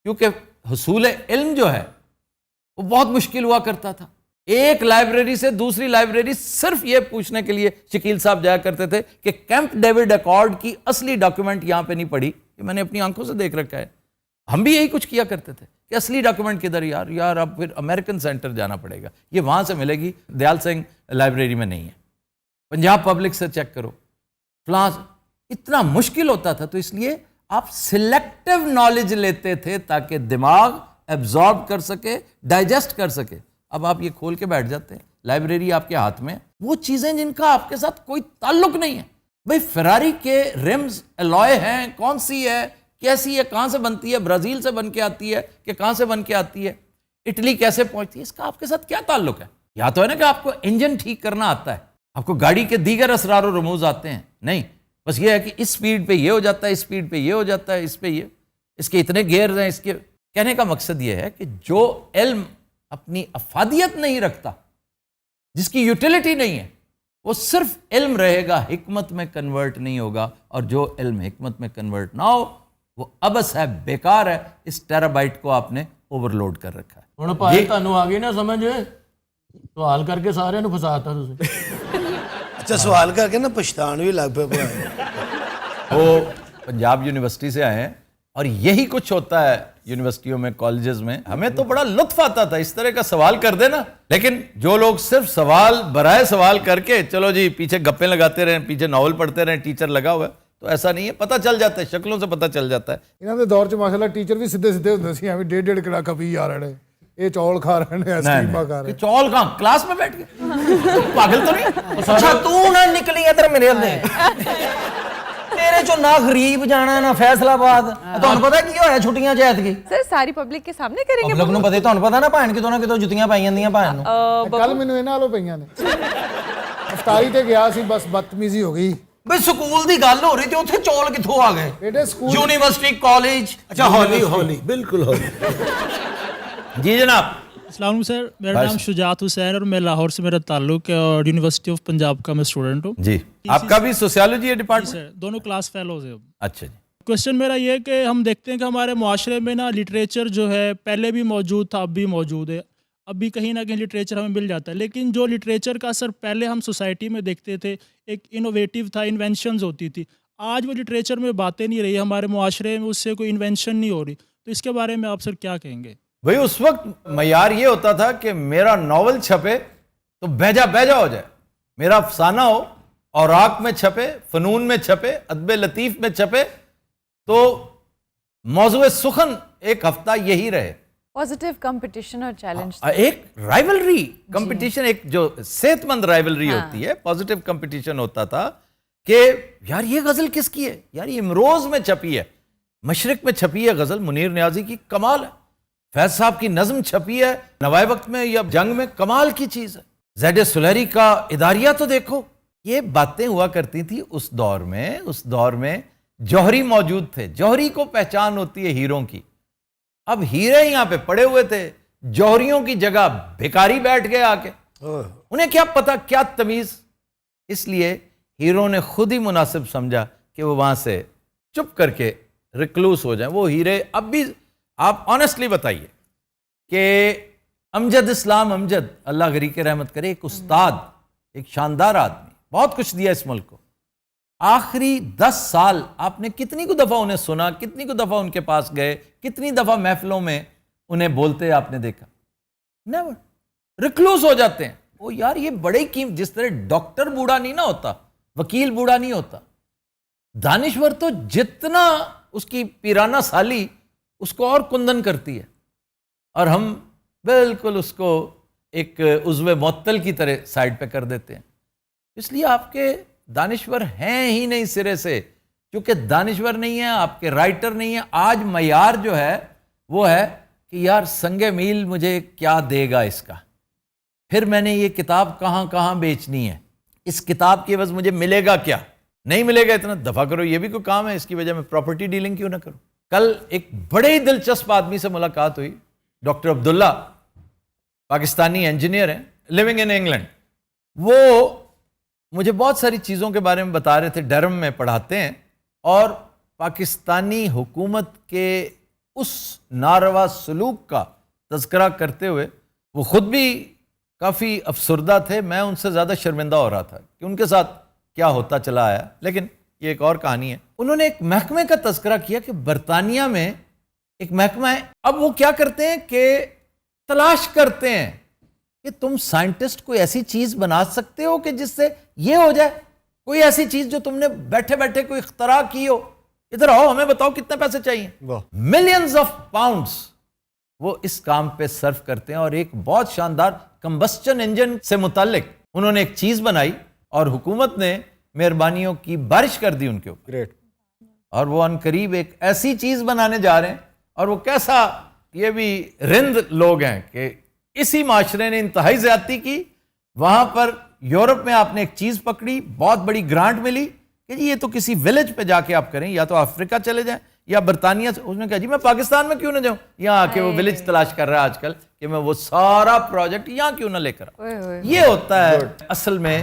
کیونکہ حصول علم جو ہے وہ بہت مشکل ہوا کرتا تھا. ایک لائبریری سے دوسری لائبریری صرف یہ پوچھنے کے لیے شکیل صاحب جایا کرتے تھے کہ کیمپ ڈیوڈ ایکارڈ کی اصلی ڈاکیومنٹ یہاں پہ نہیں پڑی, یہ میں نے اپنی آنکھوں سے دیکھ رکھا ہے. ہم بھی یہی کچھ کیا کرتے تھے کہ اصلی ڈاکیومنٹ کدھر, یار اب پھر امریکن سینٹر جانا پڑے گا, یہ وہاں سے ملے گی, دیال سنگھ لائبریری میں نہیں ہے, پنجاب پبلک سے چیک کرو, فلاں. اتنا مشکل ہوتا تھا. تو اس لیے آپ سلیکٹو نالج لیتے تھے تاکہ دماغ ایبزارب کر سکے, ڈائجسٹ کر سکے. اب آپ یہ کھول کے بیٹھ جاتے ہیں, لائبریری آپ کے ہاتھ میں, وہ چیزیں جن کا آپ کے ساتھ کوئی تعلق نہیں ہے. بھئی فراری کے ریمز الوائے ہیں, کون سی ہے, کیسی ہے, کہاں سے بنتی ہے, برازیل سے بن کے آتی ہے کہ کہاں سے بن کے آتی ہے, اٹلی کیسے پہنچتی ہے, اس کا آپ کے ساتھ کیا تعلق ہے؟ یا تو ہے نا کہ آپ کو انجن ٹھیک کرنا آتا ہے, آپ کو گاڑی کے دیگر اسرار و رموز آتے ہیں, نہیں, بس یہ ہے کہ اس سپیڈ پہ یہ ہو جاتا ہے, اس سپیڈ پہ یہ ہو جاتا ہے, اس پہ یہ, اس کے اتنے گیئرز ہیں. اس کے کہنے کا مقصد یہ ہے کہ جو علم اپنی افادیت نہیں رکھتا, جس کی یوٹیلیٹی نہیں ہے, وہ صرف علم رہے گا, حکمت میں کنورٹ نہیں ہوگا. اور جو علم حکمت میں کنورٹ نہ ہو وہ ابس ہے, بیکار ہے. اس ٹیرابائٹ کو آپ نے اوور لوڈ کر رکھا ہے. ہوں بھائی تانوں آ گئی نا سمجھ, سوال کر کے سارے نو پھساتا تسی. اچھا سوال کر کے نا پچھتان بھی لگ پہ وہ پنجاب یونیورسٹی سے آئے ہیں اور یہی کچھ ہوتا ہے یونیورسٹیوں میں, کالجز میں. ہمیں تو بڑا لطف آتا تھا اس طرح کا سوال کر دینا, لیکن جو لوگ صرف سوال برائے سوال کر کے چلو جی پیچھے گپیں لگاتے رہیں, پیچھے ناول پڑھتے رہیں, ٹیچر لگا ہوا ہے, تو ایسا نہیں ہے. پتہ چل جاتا ہے, شکلوں سے پتہ چل جاتا ہے. ਇਹਨਾਂ ਦੇ ਦੌਰ 'ਚ ਮਾਸ਼ਾਅੱਲਾ ਟੀਚਰ ਵੀ ਸਿੱਧੇ ਸਿੱਧੇ ਹੁੰਦੇ ਸੀ, ਐਵੇਂ ਡੇਢ ਡੇਢ ਕੜਾਕਾ ਪੀ ਜਾ ਰਹੇ ਨੇ, ਇਹ ਚੌਲ ਖਾ ਰਹੇ ਨੇ, ਆਈਸਕ੍ਰੀਮਾਂ ਖਾ ਰਹੇ کہ چول کہاں کلاس میں بیٹھ گئے, پاگل تو نہیں. اچھا تو نہ نکلی ادھر میرے اندر, تیرے چو نہ غریب جانا نہ فیصل آباد. تمہیں پتا کی ہویا چھٹیاں چ ایتکی؟ سر ساری پبلک کے سامنے کریں گے. پبلک نو پتا, تمہیں پتا نا بھن کتوں نہ کتوں جتیاں پائی جاندیاں بھن نو. ਕੱਲ ਮੈਨੂੰ ਇਹਨਾਂ ਵੱਲੋਂ ਪਈਆਂ ਨੇ. ਅਫਤਾਰੀ ਤੇ ਗਿਆ ਸੀ, ਬਸ ਬਦਤਮੀਜ਼ੀ ਹੋ ਗਈ. ਬਈ ਸਕੂਲ ਦੀ ਗੱਲ ਹੋ ਰਹੀ ਤੇ ਉੱਥੇ ਚੌਲ ਕਿੱਥੋਂ ਆ ਗਏ? ਬੇਟੇ ਸਕੂਲ یونیورسٹی کالج. اچھا ہولی بالکل ہولی. جی جناب. السلام علیکم سر, میرا نام شجاعت حسین اور میں لاہور سے میرا تعلق ہے اور یونیورسٹی آف پنجاب کا میں اسٹوڈنٹ ہوں. جی آپ کا بھی سوسیالوجی ڈپارٹمنٹ؟ سر دونوں کلاس فیلوز ہیں. اچھا جی. کوشچن میرا یہ ہے کہ ہم دیکھتے ہیں کہ ہمارے معاشرے میں نا لٹریچر جو ہے پہلے بھی موجود تھا, اب بھی موجود ہے, اب بھی کہیں نہ کہیں لٹریچر ہمیں مل جاتا ہے, لیکن جو لٹریچر کا اثر پہلے ہم سوسائٹی میں دیکھتے تھے ایک انوویٹیو تھا, انوینشنز ہوتی تھی. آج وہ لٹریچر میں باتیں نہیں رہی, ہمارے معاشرے میں اس سے کوئی انوینشن نہیں ہو رہی. تو اس کے بارے میں آپ سر کیا کہیں گے؟ بھئی اس وقت معیار یہ ہوتا تھا کہ میرا ناول چھپے تو بھیجا ہو جائے, میرا افسانہ ہو اوراق میں چھپے, فنون میں چھپے, ادب لطیف میں چھپے, تو موضوع سخن ایک ہفتہ یہی رہے. پازیٹیو کمپٹیشن اور چیلنج. ایک رائیولری کمپٹیشن, ایک جو صحت مند رائیولری ہوتی ہے, پازیٹیو کمپٹیشن ہوتا تھا کہ یار یہ غزل کس کی ہے, یار یہ امروز میں چھپی ہے, مشرق میں چھپی ہے غزل منیر نیازی کی, کمال ہے. فیض صاحب کی نظم چھپی ہے نوائے وقت میں یا جنگ میں, کمال کی چیز ہے. زید سلیری کا اداریہ تو دیکھو. یہ باتیں ہوا کرتی تھی اس دور میں. اس دور میں جوہری موجود تھے, جوہری کو پہچان ہوتی ہے ہیروں کی. اب ہیرے یہاں پہ پڑے ہوئے تھے, جوہریوں کی جگہ بھیکاری بیٹھ گئے آ کے, انہیں کیا پتا کیا تمیز. اس لیے ہیروں نے خود ہی مناسب سمجھا کہ وہ وہاں سے چپ کر کے ریکلوس ہو جائیں. وہ ہیرے اب بھی آپ آنیسٹلی بتائیے کہ امجد اسلام امجد, اللہ غری کے رحمت کرے, ایک استاد, ایک شاندار آدمی, بہت کچھ دیا اس ملک کو. آخری 10 سال آپ نے کتنی کو دفعہ انہیں سنا, کتنی کو دفعہ ان کے پاس گئے, کتنی دفعہ محفلوں میں انہیں بولتے آپ نے دیکھا؟ نیور. ریکلوس ہو جاتے ہیں. وہ یار یہ بڑے قیمت, جس طرح ڈاکٹر بوڑھا نہیں نہ ہوتا, وکیل بوڑھا نہیں ہوتا, دانشور تو جتنا اس کی پیرانہ سالی اس کو اور کندن کرتی ہے, اور ہم بالکل اس کو ایک عضو معطل کی طرح سائڈ پہ کر دیتے ہیں. اس لیے آپ کے دانشور ہیں ہی نہیں سرے سے. چونکہ دانشور نہیں ہیں, آپ کے رائٹر نہیں ہیں. آج معیار جو ہے وہ ہے کہ یار سنگ میل مجھے کیا دے گا اس کا, پھر میں نے یہ کتاب کہاں کہاں بیچنی ہے, اس کتاب کی عوض مجھے ملے گا کیا, نہیں ملے گا اتنا دفع کرو, یہ بھی کوئی کام ہے, اس کی وجہ میں پراپرٹی ڈیلنگ کیوں نہ کروں. کل ایک بڑے ہی دلچسپ آدمی سے ملاقات ہوئی, ڈاکٹر عبداللہ, پاکستانی انجینئر ہیں, لیونگ ان انگلینڈ. وہ مجھے بہت ساری چیزوں کے بارے میں بتا رہے تھے, ڈرم میں پڑھاتے ہیں, اور پاکستانی حکومت کے اس ناروا سلوک کا تذکرہ کرتے ہوئے وہ خود بھی کافی افسردہ تھے. میں ان سے زیادہ شرمندہ ہو رہا تھا کہ ان کے ساتھ کیا ہوتا چلا آیا, لیکن یہ ایک اور کہانی ہے. انہوں نے ایک محکمے کا تذکرہ کیا کہ برطانیہ میں ایک محکمہ ہے. اب وہ کیا کرتے ہیں کہ تلاش کرتے ہیں کہ تم سائنٹسٹ کوئی ایسی چیز بنا سکتے ہو کہ جس سے یہ ہو جائے, کوئی ایسی چیز جو تم نے بیٹھے بیٹھے کوئی اختراع کی ہو, ادھر آؤ ہمیں بتاؤ کتنے پیسے چاہیے. ملینز آف پاؤنڈز وہ اس کام پہ صرف کرتے ہیں. اور ایک بہت شاندار کمبسچن انجن سے متعلق انہوں نے ایک چیز بنائی, اور حکومت نے مہربانیوں کی بارش کر دی ان کے اوپر. گریٹ. اور وہ ان قریب ایک ایسی چیز بنانے جا رہے ہیں, اور وہ کیسا, یہ بھی رند لوگ ہیں کہ اسی معاشرے نے انتہائی زیادتی کی. وہاں پر یورپ میں آپ نے ایک چیز پکڑی, بہت بڑی گرانٹ ملی کہ جی یہ تو کسی ولیج پہ جا کے آپ کریں, یا تو افریقہ چلے جائیں یا برطانیہ سے. اس نے کہا جی میں پاکستان میں کیوں نہ جاؤں, یہاں آ کے وہ ولیج تلاش کر رہا ہے آج کل کہ میں وہ سارا پروجیکٹ یہاں کیوں نہ لے کر آؤں. یہ ہوتا ہے اصل میں.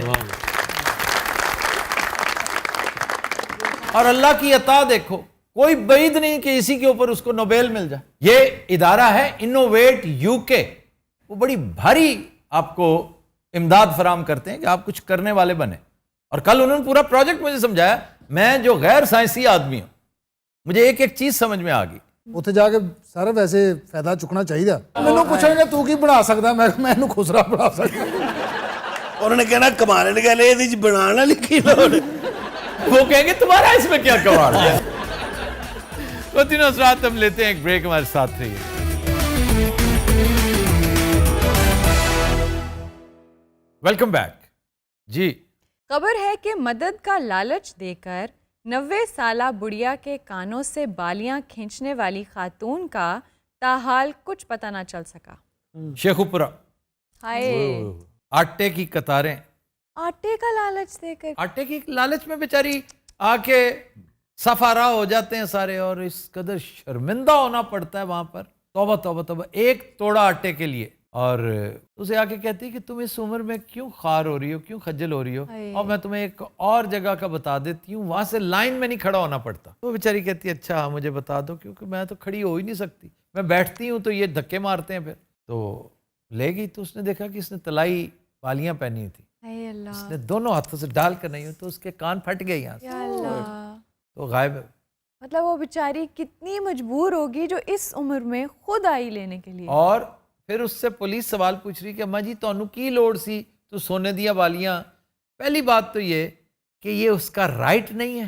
اور اللہ کی عطا دیکھو, کوئی بعید نہیں کہ اسی کے اوپر اس کو نوبیل مل جائے. یہ ادارہ ہے انوویٹ یو کے, وہ بڑی بھاری آپ کو امداد فراہم کرتے ہیں کہ آپ کچھ کرنے والے بنے. اور کل انہوں نے پورا پروجیکٹ مجھے سمجھایا. میں جو غیر سائنسی آدمی ہوں, مجھے ایک ایک چیز سمجھ میں آ گئی. ਉੱਥੇ ਜਾ ਕੇ ਸਰ ਵੈਸੇ ਫਾਇਦਾ ਚੁੱਕਣਾ ਚਾਹੀਦਾ. ਮੈਨੂੰ ਪੁੱਛਣਗੇ ਤੂੰ ਕੀ ਬਣਾ ਸਕਦਾ, ਮੈਂ ਇਹਨੂੰ ਖੁਸਰਾ ਬਣਾ ਸਕਦਾ. ਉਹਨਾਂ ਨੇ ਕਹਿਣਾ ਕਮਾਲ ਦੀ ਗੱਲ ਇਹਦੇ ਚ ਬਣਾਉਣ ਵਾਲੀ ਕੀ ਲੋੜ. وہ کہیں گے تمہارا اس میں کیا کمال ہے. وہ تینوں حضرات ہم لیتے ہیں ایک بریک, ہمارے ساتھ رہیے. Welcome back. جی خبر ہے کہ مدد کا لالچ دے کر 90 سالہ بڑھیا کے کانوں سے بالیاں کھینچنے والی خاتون کا تاحال کچھ پتہ نہ چل سکا. شیخوپورہ ہائے, آٹے کی قطاریں, آٹے کا لالچ دے کر, آٹے کی لالچ میں بیچاری آ کے سفارا ہو جاتے ہیں سارے, اور اس قدر شرمندہ ہونا پڑتا ہے وہاں پر. توبہ توبہ توبہ, ایک توڑا آٹے کے لیے. اور اسے آ کے کہتی کہ تم اس عمر میں کیوں خار ہو رہی ہو, کیوں خجل ہو رہی ہو, اور میں تمہیں ایک اور جگہ کا بتا دیتی ہوں, وہاں سے لائن میں نہیں کھڑا ہونا پڑتا. وہ بیچاری کہتی ہے اچھا مجھے بتا دو, کیونکہ میں تو کھڑی ہو ہی نہیں سکتی, میں بیٹھتی ہوں تو یہ دھکے مارتے ہیں. پھر تو لے گئی تو اس نے دیکھا کہ اس نے طلائی بالیاں پہنی تھی, اس نے دونوں ہاتھوں سے ڈال کر نہیں ہو تو اس کے کان پھٹ گئے یہاں سے, تو غائب ہے. مطلب وہ بیچاری کتنی مجبور ہوگی جو اس عمر میں خود آئی لینے کے لیے. اور پھر اس سے پولیس سوال پوچھ رہی کہ اماں جی تانوں کی لوڑ سی تو سونے دیا والیاں. پہلی بات تو یہ کہ یہ اس کا رائٹ نہیں ہے.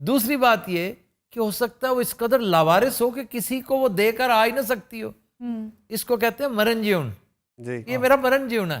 دوسری بات یہ کہ ہو سکتا ہے وہ اس قدر لاوارث ہو کہ کسی کو وہ دے کر آ ہی نہ سکتی ہو. اس کو کہتے ہیں مرن جیون. یہ میرا مرن جیون ہے.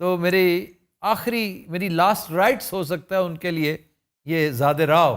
تو میری لاسٹ رائٹس ہو سکتا ہے ان کے لیے یہ زاد راو.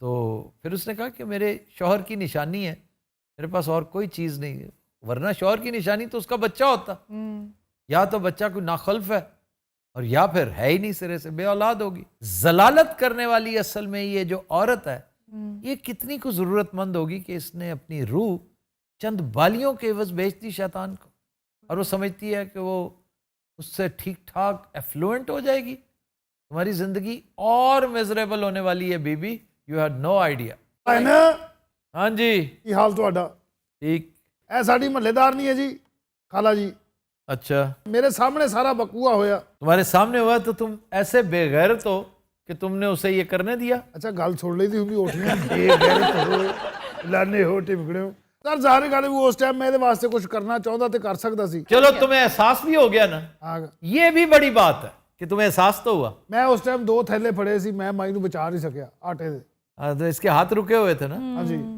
تو پھر اس نے کہا کہ میرے شوہر کی نشانی ہے, میرے پاس اور کوئی چیز نہیں ہے, ورنہ شوہر کی نشانی تو اس کا بچہ ہوتا. یا تو بچہ کوئی ناخلف ہے اور یا پھر ہے ہی نہیں, سرے سے بے اولاد ہوگی. ضلالت کرنے والی اصل میں یہ جو عورت ہے, یہ کتنی کو ضرورت مند ہوگی کہ اس نے اپنی روح چند بالیوں کے عوض بیچ دی شیطان کو, اور وہ سمجھتی ہے کہ وہ اس سے ٹھیک ٹھاک ایفلوئنٹ ہو جائے گی. تمہاری زندگی اور میزریبل ہونے والی ہے بی بی, یو ہیڈ نو آئیڈیا. ہاں جی, ਕੀ ਹਾਲ ਤੁਹਾਡਾ? ٹھیک. ਇਹ ਸਾਡੀ ਮਹੱਲੇਦਾਰ ਨਹੀਂ ਹੈ ਜੀ, ਖਾਲਾ ਜੀ. اچھا, ਮੇਰੇ ਸਾਹਮਣੇ ਸਾਰਾ ਬਕੂਆ ਹੋਇਆ. تمہارے سامنے ہوا تو تم ایسے بے غیرت ہو کہ تم نے اسے یہ کرنے دیا. ਅੱਛਾ ਗੱਲ ਸੁਣ ਲਈ ਦੀ ਹੁੰਦੀ ਉਠੀਆਂ ਬੇਗੈਰਤ ਹੋ, ਲਾਨੇ ਹੋ, ਟਿਮਕੜੇ ਹੋ. ਸਰ ਜ਼ਾਹਿਰ ਗੱਲ ਵੀ ਉਸ ਟਾਈਮ ਮੈਂ ਇਹਦੇ ਵਾਸਤੇ ਕੁਝ ਕਰਨਾ ਚਾਹੁੰਦਾ ਤੇ ਕਰ ਸਕਦਾ ਸੀ. چلو تمہیں احساس بھی ہو گیا نا, ਹਾਂ یہ بھی بڑی بات ہے کہ تمہیں احساس تو ہوا. ਮੈਂ ਉਸ ਟਾਈਮ 2 ਥੈਲੇ ਫੜੇ ਸੀ, ਮੈਂ ਮਾਈ ਨੂੰ ਬਚਾ ਨਹੀਂ ਸਕਿਆ ਆਟੇ ਦੇ. تو اس کے ہاتھ رکے ہوئے تھے نا, ਹਾਂ ਜੀ.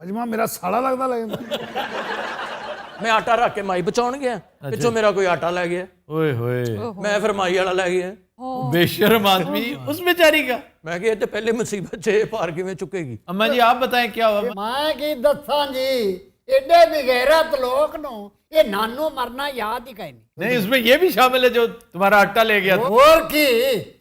ਅਜਮਾ ਮੇਰਾ ਸਾਲਾ ਲੱਗਦਾ ਲੱਗਦਾ. ਮੈਂ ਆਟਾ ਰੱਖ ਕੇ ਮਾਈ ਬਚਾਉਣ ਗਿਆ, ਪਿੱਛੋਂ ਮੇਰਾ ਕੋਈ ਆਟਾ ਲੈ ਗਿਆ, اوئے ہوئے, ਮੈਂ ਫਿਰ ਮਾਈ ਵਾਲਾ ਲੈ ਗਿਆ. بے شرم آدمی اس بیچاری کا. ਮੈਂ ਕਿਹਾ ਇਹ ਤੇ ਪਹਿਲੇ ਮੁਸੀਬਤ 'ਚ ਇਹ ਪਾਰ ਕਿਵੇਂ ਚੁੱਕੇਗੀ. اما جی آپ بتائیں کیا ہوا. ਮੈਂ ਕੀ ਦੱਸਾਂ ਜੀ, ਏਡੇ ਬਗੈਰਤ ਲੋਕ ਨੂੰ ਇਹ ਨਾਨੂ ਮਰਨਾ ਯਾਦ ਹੀ ਕੋਈ ਨਹੀਂ. نہیں اس میں یہ بھی شامل ہے جو تمہارا آٹا لے گیا تھا. ਹੋਰ ਕੀ,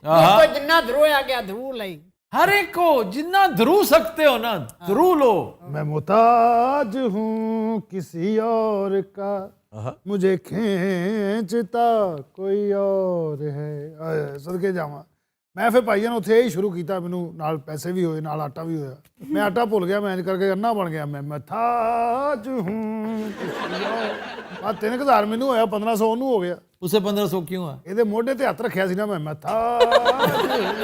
ਉਹ ਜਿੰਨਾ ਧਰੋਇਆ ਗਿਆ ਧਰੂ ਲਈ. ہر ایک کو جتنا درو سکتے ہو نا درو لو. میں محتاج ہوں کسی اور کا, مجھے کھینچتا کوئی اور ہے. صدقے جاواں. ਮੈਂ ਫਿਰ ਭਾਈਆਂ ਨੂੰ ਉੱਥੇ ਹੀ ਸ਼ੁਰੂ ਕੀਤਾ, ਮੈਨੂੰ ਨਾਲ ਪੈਸੇ ਵੀ ਹੋਏ, ਨਾਲ ਆਟਾ ਵੀ ਹੋਇਆ. ਮੈਂ ਆਟਾ ਭੁੱਲ ਗਿਆ, ਮੈਂ ਇੰਜ ਕਰਕੇ ਅੰਨਾ ਬਣ ਗਿਆ. ਮੈਂ محتاج ہوں کسی اور. ਆ 3000 ਮੈਨੂੰ ਹੋਇਆ, 1500 ਉਹਨੂੰ ਹੋ ਗਿਆ. اسے 1500 کیوں ہے؟ ਇਹਦੇ ਮੋਢੇ ਤੇ ਹੱਥ ਰੱਖਿਆ ਸੀ ਨਾ ਮੈਂ. محتاج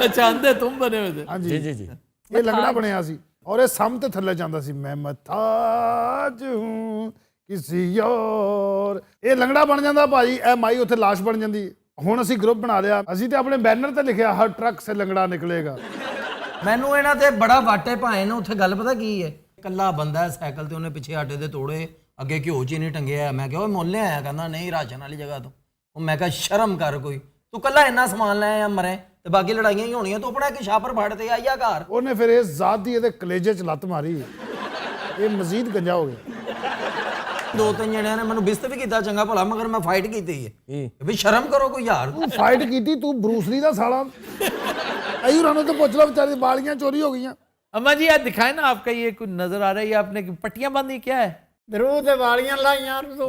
اچھا اندھے تم بنے ہوئے تھے. ਹਾਂਜੀ ਜੀ ਜੀ. ਇਹ ਲੰਗੜਾ ਬਣਿਆ ਸੀ ਔਰ ਇਹ ਸਮ ਤੇ ਥੱਲੇ ਜਾਂਦਾ ਸੀ. ਮੈਂ محتاج ہوں کسی اور. ਇਹ ਲੰਗੜਾ ਬਣ ਜਾਂਦਾ ਭਾਜੀ, ਇਹ ਮਾਈ ਉੱਥੇ ਲਾਸ਼ ਬਣ ਜਾਂਦੀ. ਹੁਣ ਅਸੀਂ ਗਰੁੱਪ ਬਣਾ ਲਿਆ, ਅਸੀਂ ਤੇ ਆਪਣੇ ਬੈਨਰ ਤੇ ਲਿਖਿਆ ਹਰ ਟਰੱਕ ਸੇ ਲੰਗੜਾ ਨਿਕਲੇਗਾ. ਮੈਨੂੰ ਇਹਨਾਂ ਤੇ ਬੜਾ ਵਾਟੇ ਭਾਏ ਨੇ. ਉੱਥੇ ਗੱਲ ਪਤਾ ਕੀ ਹੈ, ਇਕੱਲਾ ਬੰਦਾ ਹੈ ਸਾਈਕਲ ਤੇ, ਉਹਨੇ ਪਿੱਛੇ ਆਟੇ ਦੇ ਤੋੜੇ, ਅੱਗੇ ਘਿਓ ਚੀਨੀ ਟੰਗਿਆ. ਮੈਂ ਕਿਹਾ ਓਏ ਮੁੱਲ ਆਇਆ, ਕਹਿੰਦਾ ਨਹੀਂ ਰਾਸ਼ਨ ਵਾਲੀ ਜਗ੍ਹਾ ਤੋਂ. ਉਹ ਮੈਂ ਕਿਹਾ ਸ਼ਰਮ ਕਰ ਕੋਈ, ਤੂੰ ਕੱਲਾ ਇੰਨਾ ਸਮਾਨ ਲੈ ਆ ਮਰੇ ਤੇ ਬਾਕੀ ਲੜਾਈਆਂ ਹੀ ਹੋਣੀਆਂ, ਤੂੰ ਆਪਣਾ ਇੱਕ ਛਾਪਰ ਫੜ ਤੇ ਆਈਆ ਘਰ. ਉਹਨੇ ਫਿਰ ਇਸ ਜ਼ਾਤ ਦੀ ਇਹਦੇ ਕਲੇਜੇ 'ਚ ਲੱਤ ਮਾਰੀ, ਇਹ ਮਜ਼ੀਦ ਗੰਜਾ ਹੋ ਗਿਆ. 2-3 ਜਣਿਆਂ ਨੇ ਮੈਨੂੰ ਬਿਸਤ ਵੀ ਕੀਤਾ ਚੰਗਾ ਭਲਾ, ਮਗਰ ਮੈਂ ਫਾਈਟ ਕੀਤੀ ਹੈ. ਵੀ ਸ਼ਰਮ ਕਰੋ ਕੋਈ ਯਾਰ. ਤੂੰ ਫਾਈਟ ਕੀਤੀ, ਤੂੰ ਬਰੂਸਲੀ ਦਾ ਸਾਲਾ. ਅਯੂਰਾਂ ਨੂੰ ਤਾਂ ਪੁੱਛ ਲਓ, ਵਿਚਾਰੀ ਬਾਲੀਆਂ ਚੋਰੀ ਹੋ ਗਈਆਂ. اما جی آپ دکھائیں نا, آپ کا یہ کچھ نظر آ رہا ہے, یہ آپ نے پٹیاں باندھی کیا ہے؟ ਧਰੂ ਤੇ ਵਾਲੀਆਂ ਲਾਈਆਂ ਤੂੰ.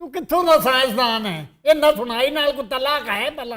ਤੂੰ ਕਿੱਥੋਂ ਦਾ ਸਾਇੰਸਦਾਨ ਹੈ? ਇਹ ਨਾ ਸੁਣਾਈ ਨਾਲ ਕੋਈ ਤਲਾਕ ਹੈ ਭਲਾ?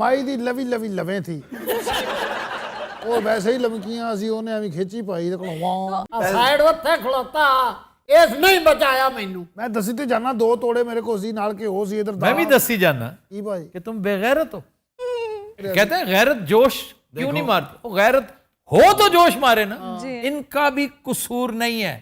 ਮਾਈ ਦੀ ਲਵੀ ਲਵੇਂ ਥੀ. ਉਹ ਵੈਸੇ ਹੀ ਲਮਕੀਆਂ ਸੀ, ਉਹਨੇ ਐਵੇਂ ਖਿੱਚੀ ਪਾਈ ਤੇ ਕੋਲੋਂ. ਸਾਈਡ ਉੱਥੇ ਖਲੋਤਾ, ਇਸ ਨਹੀਂ ਬਚਾਇਆ ਮੈਨੂੰ. ਮੈਂ ਦੱਸੀ ਤੇ ਜਾਨਾ, 2 ਤੋੜੇ ਮੇਰੇ ਕੋਲ ਸੀ, ਨਾਲ ਘਿਓ ਸੀ ਇਧਰ. میں بھی دسی جانا ਕੀ ਭਾਈ? کہ تم بے غیرت ہو. کہتے ہیں غیرت جوش کیوں نہیں مارتی. وہ غیرت ہو تو جوش مارے نا. ان کا بھی قصور نہیں ہے,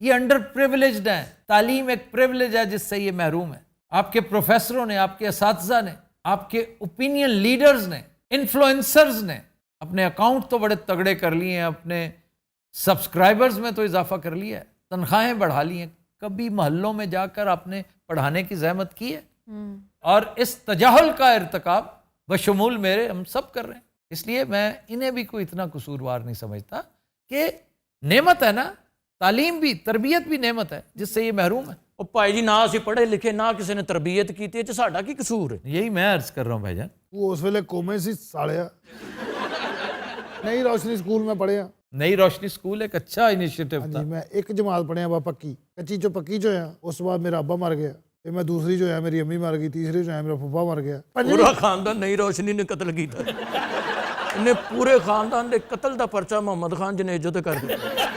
یہ انڈر پریولیجڈ ہیں. تعلیم ایک پریولیج ہے جس سے یہ محروم ہے. آپ کے پروفیسروں نے, آپ کے اساتذہ نے, آپ کے اوپینین لیڈرز نے, انفلوئنسرز نے اپنے اکاؤنٹ تو بڑے تگڑے کر لیے ہیں, اپنے سبسکرائبرز میں تو اضافہ کر لیا ہے, تنخواہیں بڑھا لی ہیں. کبھی محلوں میں جا کر آپ نے پڑھانے کی زحمت کی ہے؟ اور اس تجاہل کا ارتکاب بشمول میرے ہم سب کر رہے ہیں. اس لیے میں انہیں بھی کوئی اتنا قصوروار نہیں سمجھتا کہ نعمت ہے نا, تعلیم بھی, تربیت بھی نعمت ہے جس سے یہ محروم ہے. ਉਹ ਭਾਈ ਜੀ, ਨਾ ਅਸੀਂ ਪੜ੍ਹੇ ਲਿਖੇ, ਨਾ ਕਿਸੇ ਨੇ ਤਰਬੀਅਤ ਕੀਤੀ, ਇਹ 'ਚ ਸਾਡਾ ਕੀ ਕਸੂਰ ਹੈ? یہی میں عرض کر رہا ہوں بھائی جان. ਉਹ ਉਸ ਵੇਲੇ ਕੋਮੇ ਸੀ ਸਾਲਿਆ. ਨਹੀਂ ਰੋਸ਼ਨੀ ਸਕੂਲ میں ਪੜ੍ਹਿਆ. نئی روشنی اسکول ایک اچھا انیشیٹو تھا. ਹਾਂਜੀ ਮੈਂ ਇੱਕ ਜਮਾਤ ਪੜ੍ਹਿਆ ਵਾ ਪੱਕੀ, ਕੱਚੀ ਚੋਂ ਪੱਕੀ ਚ ਹੋਇਆ. ਉਸ ਤੋਂ ਬਾਅਦ ਮੇਰਾ ਅੱਬਾ ਮਰ ਗਿਆ, ਤੇ ਮੈਂ ਦੂਸਰੀ ਚ ਹੋਇਆ, ਮੇਰੀ ਅੰਮੀ ਮਰ ਗਈ. ਤੀਸਰੀ ਚ ਹੋਇਆ, ਮੇਰਾ ਫੁੱਫਾ ਮਰ ਗਿਆ. ਪੂਰਾ ਖਾਨਦਾਨ ਨਈ ਰੋਸ਼ਨੀ ਨੇ ਕਤਲ ਕੀਤਾ. ਇਹਨੇ ਪੂਰੇ ਖਾਨਦਾਨ ਦੇ ਕਤਲ ਦਾ ਪਰਚਾ ਮੁਹੰਮਦ ਖਾਨ ਜਨੇਜੋ ਤੇ ਕਰ ਦਿੱਤਾ.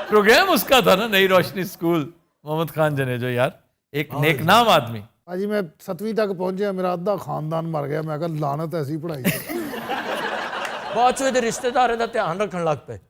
پروگرام اس کا تھا نا نئی روشنی اسکول, محمد خان جنیجو یار ایک نیک نام آدمی. ਭਾਜੀ ਮੈਂ 7ਵੀਂ ਤੱਕ ਪਹੁੰਚਿਆ, ਮੇਰਾ ਅੱਧਾ ਖਾਨਦਾਨ ਮਰ ਗਿਆ. ਮੈਂ ਕਿਹਾ ਲਾਨਤ ਐਸੀ ਪੜ੍ਹਾਈ ਤੇ. ਬਾਅਦ ਚ ਇਹਦੇ ਰਿਸ਼ਤੇਦਾਰਾਂ ਦਾ ਧਿਆਨ ਰੱਖਣ ਲੱਗ ਪਏ।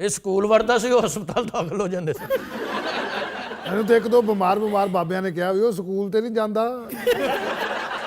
ਇਹ ਸਕੂਲ ਵਰਦਾ ਸੀ, ਉਹ ਹਸਪਤਾਲ ਦਾਖਲ ਹੋ ਜਾਂਦੇ ਸੀ। ਮੈਨੂੰ ਤੇ ਇੱਕ ਦੋ ਬਿਮਾਰ ਬਾਬਿਆਂ ਨੇ ਕਿਹਾ ਵੀ ਉਹ ਸਕੂਲ ਤੇ ਨਹੀਂ ਜਾਂਦਾ।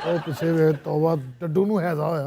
ਉਹ ਪਿੱਛੇ ਵੇ ਤੋਬਾ ਡੱਡੂ ਨੂੰ ਹੈਜ਼ਾ ਹੋਇਆ।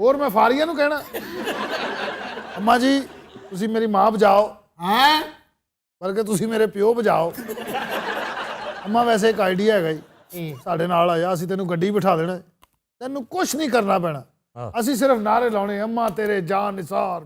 ਹੋਰ ਮੈਂ ਫਾਰੀਆ ਨੂੰ ਕਹਿਣਾ ਅੰਮਾ ਜੀ ਤੁਸੀਂ ਮੇਰੀ ਮਾਂ ਬਜਾਓ, ਹਾਂ ਬਲਕਿ ਤੁਸੀਂ ਮੇਰੇ ਪਿਓ ਬਜਾਓ। ਅੰਮਾ ਵੈਸੇ ਇੱਕ ਆਈਡੀਆ ਹੈਗਾ ਜੀ, ਸਾਡੇ ਨਾਲ ਆ ਜਾ, ਅਸੀਂ ਤੈਨੂੰ ਗੱਡੀ ਬਿਠਾ ਦੇਣਾ, ਤੈਨੂੰ ਕੁਝ ਨਹੀਂ ਕਰਨਾ ਪੈਣਾ, ਅਸੀਂ ਸਿਰਫ ਨਾਰੇ ਲਾਉਣੇ, ਅੰਮਾ ਤੇਰੇ ਜਾਨ ਨਿਸਾਰ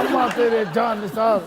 ਅੰਮਾ ਤੇਰੇ ਜਾਨ ਨਿਸਾਰ।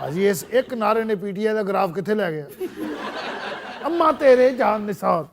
ਹਾਂਜੀ ਇਸ ਇੱਕ ਨਾਰੇ ਨੇ ਪੀਟੀਆਈ ਦਾ ਗ੍ਰਾਫ ਕਿੱਥੇ ਲੈ ਗਿਆ। ਅੰਮਾ ਤੇਰੇ ਜਾਨ Nisar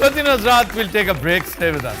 Continue Hazrat, we'll take a break. Stay with us.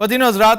Continue Hazrat,